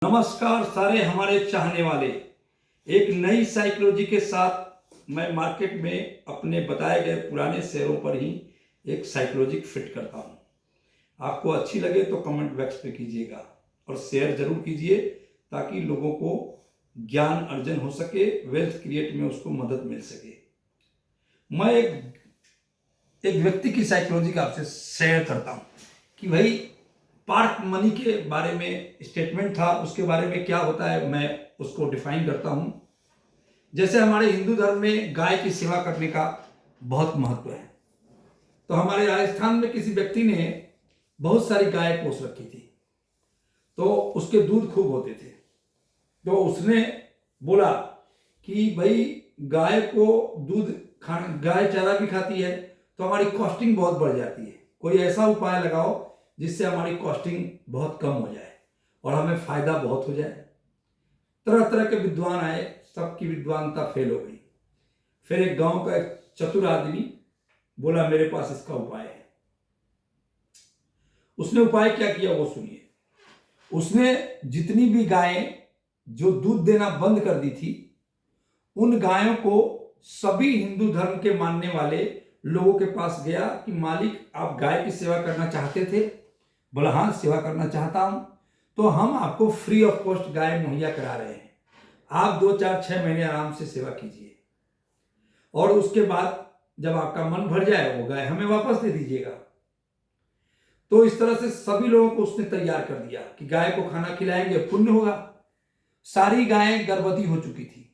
नमस्कार सारे हमारे चाहने वाले। एक नई साइकोलॉजी के साथ मैं मार्केट में अपने बताए गए पुराने शेयरों पर ही एक साइकोलॉजी फिट करता हूं। आपको अच्छी लगे तो कमेंट बॉक्स पे कीजिएगा और शेयर जरूर कीजिए ताकि लोगों को ज्ञान अर्जन हो सके, वेल्थ क्रिएट में उसको मदद मिल सके। मैं एक व्यक्ति की साइकोलॉजी का आपसे शेयर करता हूं कि भाई पार्क मनी के बारे में स्टेटमेंट था, उसके बारे में क्या होता है मैं उसको डिफाइन करता हूं। जैसे हमारे हिंदू धर्म में गाय की सेवा करने का बहुत महत्व है, तो हमारे राजस्थान में किसी व्यक्ति ने बहुत सारी गाय पोस रखी थी, तो उसके दूध खूब होते थे। तो उसने बोला कि भाई गाय को दूध खाना, गाय चारा भी खाती है तो हमारी कॉस्टिंग बहुत बढ़ जाती है, कोई ऐसा उपाय लगाओ जिससे हमारी कॉस्टिंग बहुत कम हो जाए और हमें फायदा बहुत हो जाए। तरह तरह के विद्वान आए, सबकी विद्वानता फेल हो गई। फिर एक गांव का एक चतुर आदमी बोला मेरे पास इसका उपाय है। उसने उपाय क्या किया वो सुनिए। उसने जितनी भी गायें जो दूध देना बंद कर दी थी, उन गायों को सभी हिंदू धर्म के मानने वाले लोगों के पास गया कि मालिक आप गाय की सेवा करना चाहते थे? बोला हाँ सेवा करना चाहता हूं। तो हम आपको फ्री ऑफ कॉस्ट गाय मुहैया करा रहे हैं, आप 2 4 6 महीने आराम से सेवा कीजिए और उसके बाद जब आपका मन भर जाए वो गाय हमें वापस दे दीजिएगा। तो इस तरह से सभी लोगों को उसने तैयार कर दिया कि गाय को खाना खिलाएंगे, पुण्य होगा। सारी गायें गर्भवती हो चुकी थी।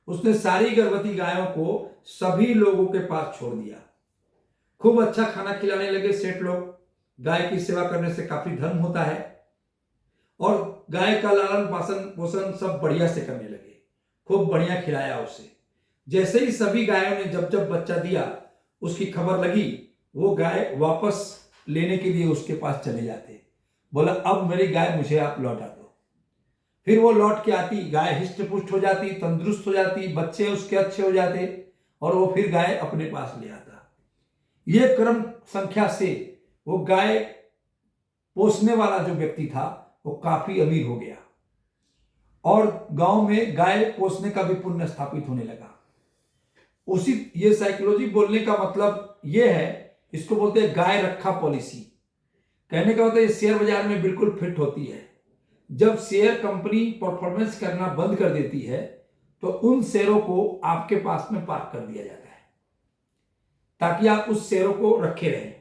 उसने सारी गर्भवती गायों को सभी लोगों के पास छोड़ दिया। खूब अच्छा खाना खिलाने लगे सेठ लोग। गाय की सेवा करने से काफी धर्म होता है और गाय का लालन पालन पोषण सब बढ़िया से करने लगे। खूब बढ़िया खिलाया उसे। जैसे ही सभी गायों ने जब जब बच्चा दिया, उसकी खबर लगी, वो गाय वापस लेने के लिए उसके पास चले जाते। बोला अब मेरी गाय मुझे आप लौटा दो। फिर वो लौट के आती, गाय हिष्ट पुष्ट हो जाती, तंदुरुस्त हो जाती, बच्चे उसके अच्छे हो जाते और वो फिर गाय अपने पास ले आता। ये क्रम संख्या से वो गाय पोसने वाला जो व्यक्ति था वो काफी अमीर हो गया और गांव में गाय पोसने का भी पुण्य स्थापित होने लगा। उसी ये साइकोलॉजी बोलने का मतलब ये है, इसको बोलते हैं गाय रखा पॉलिसी। कहने का होता है ये शेयर बाजार में बिल्कुल फिट होती है। जब शेयर कंपनी परफॉर्मेंस करना बंद कर देती है तो उन शेयरों को आपके पास में पार्क कर दिया जाता है ताकि आप उस शेयरों को रखे रहें।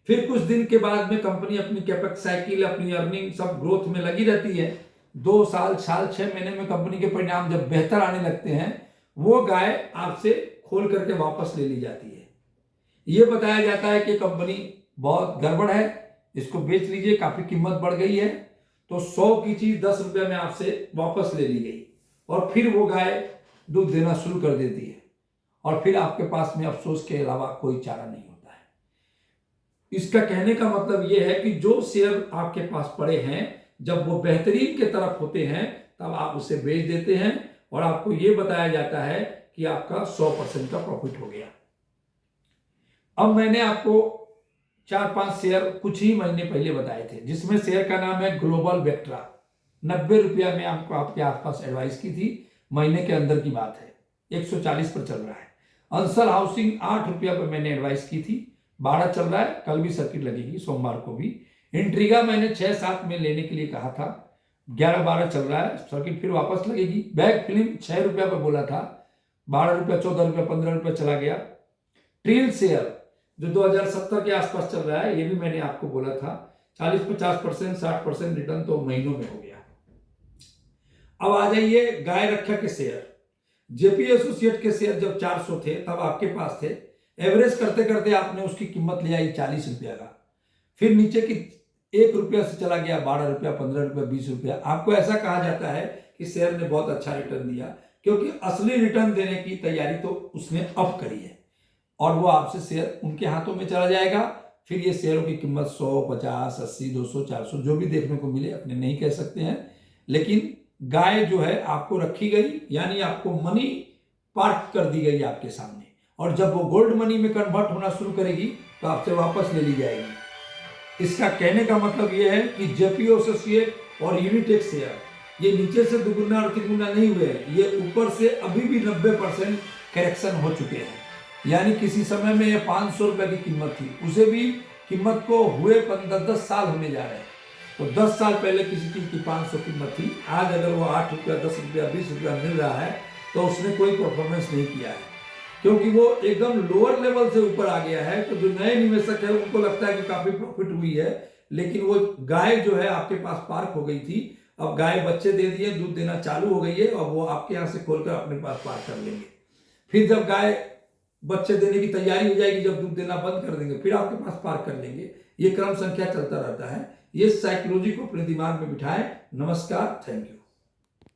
फिर कुछ दिन के बाद में कंपनी अपनी कैपेक्स साइकिल, अपनी अर्निंग सब ग्रोथ में लगी रहती है। 2 साल 6 महीने में कंपनी के परिणाम जब बेहतर आने लगते हैं, वो गाय आपसे खोल करके वापस ले ली जाती है। ये बताया जाता है कि कंपनी बहुत गड़बड़ है, इसको बेच लीजिए, काफी कीमत बढ़ गई है। तो 100 की चीज 10 रुपये में आपसे वापस ले ली गई और फिर वो गाय दूध देना शुरू कर देती है और फिर आपके पास में अफसोस के अलावा कोई चारा नहीं होता है। इसका कहने का मतलब यह है कि जो शेयर आपके पास पड़े हैं, जब वो बेहतरीन के तरफ होते हैं तब आप उसे बेच देते हैं और आपको यह बताया जाता है कि आपका 100% का प्रॉफिट हो गया। अब मैंने आपको 4 5 शेयर कुछ ही महीने पहले बताए थे, जिसमें शेयर का नाम है ग्लोबल वेक्ट्रा। 90 रुपया में आपको आपके आसपास एडवाइस की थी, महीने के अंदर की बात है, 140 पर चल रहा है। अंसल हाउसिंग 8 रुपया पर मैंने एडवाइस की थी, 12 चल रहा है, कल भी सर्किट लगेगी, सोमवार को भी। इंट्रीगा मैंने 6 7 में लेने के लिए कहा था, 11 12 चल रहा है, सर्किट फिर वापस लगेगी। बैग फिल्म 6 रुपया पर बोला था, 12 रुपया 14 रुपया 15 रुपया चला गया। ट्रिल शेयर जो 2070 के आसपास चल रहा है, ये भी मैंने आपको बोला था 40-50% 60% रिटर्न तो महीनों में हो गया। अब आ जाइए गाय रक्षा के शेयर। जेपी एसोसिएट के शेयर जब 400 थे तब आपके पास थे, एवरेज करते करते आपने उसकी कीमत ले आई 40 रुपया का, फिर नीचे की 1 रुपया से चला गया 12 रुपया 15 रुपया 20 रुपया। आपको ऐसा कहा जाता है कि शेयर ने बहुत अच्छा रिटर्न दिया, क्योंकि असली रिटर्न देने की तैयारी तो उसने अब करी है और वो आपसे शेयर उनके हाथों में चला जाएगा। फिर ये शेयरों की कीमत 100 50 80 200 400 जो भी देखने को मिले, अपने नहीं कह सकते हैं, लेकिन गाय जो है आपको रखी गई, यानी आपको मनी पार्क कर दी गई आपके सामने, और जब वो गोल्ड मनी में कन्वर्ट होना शुरू करेगी तो आपसे वापस ले ली जाएगी। इसका कहने का मतलब यह है कि जेपी एसोसिएट और यूनिटेक शेयर ये नीचे से दुगुना और तिगुना नहीं हुए हैं, ये ऊपर से अभी भी 90% करेक्शन हो चुके हैं। यानी किसी समय में ये 500 रुपए की कीमत थी, उसे भी कीमत को हुए 10 साल होने जा रहे हैं। तो 10 साल पहले किसी चीज की 500 कीमत थी, आज अगर वो 8 रुपया, 10 रुपया, 20 रुपया मिल रहा है तो उसने कोई परफॉर्मेंस नहीं किया है, क्योंकि वो एकदम लोअर लेवल से ऊपर आ गया है। तो जो नए निवेशक है उनको लगता है कि काफी प्रॉफिट हुई है, लेकिन वो गाय जो है आपके पास पार्क हो गई थी, अब गाय बच्चे दे दिए, दूध देना चालू हो गई है, और वो आपके यहाँ से खोलकर अपने पास पार्क कर लेंगे। फिर जब गाय बच्चे देने की तैयारी हो जाएगी, जब दूध देना बंद कर देंगे, फिर आपके पास पार्क कर लेंगे। ये क्रम संख्या चलता रहता है। ये साइकोलॉजी को अपने दिमाग में बिठाएं। नमस्कार, थैंक यू।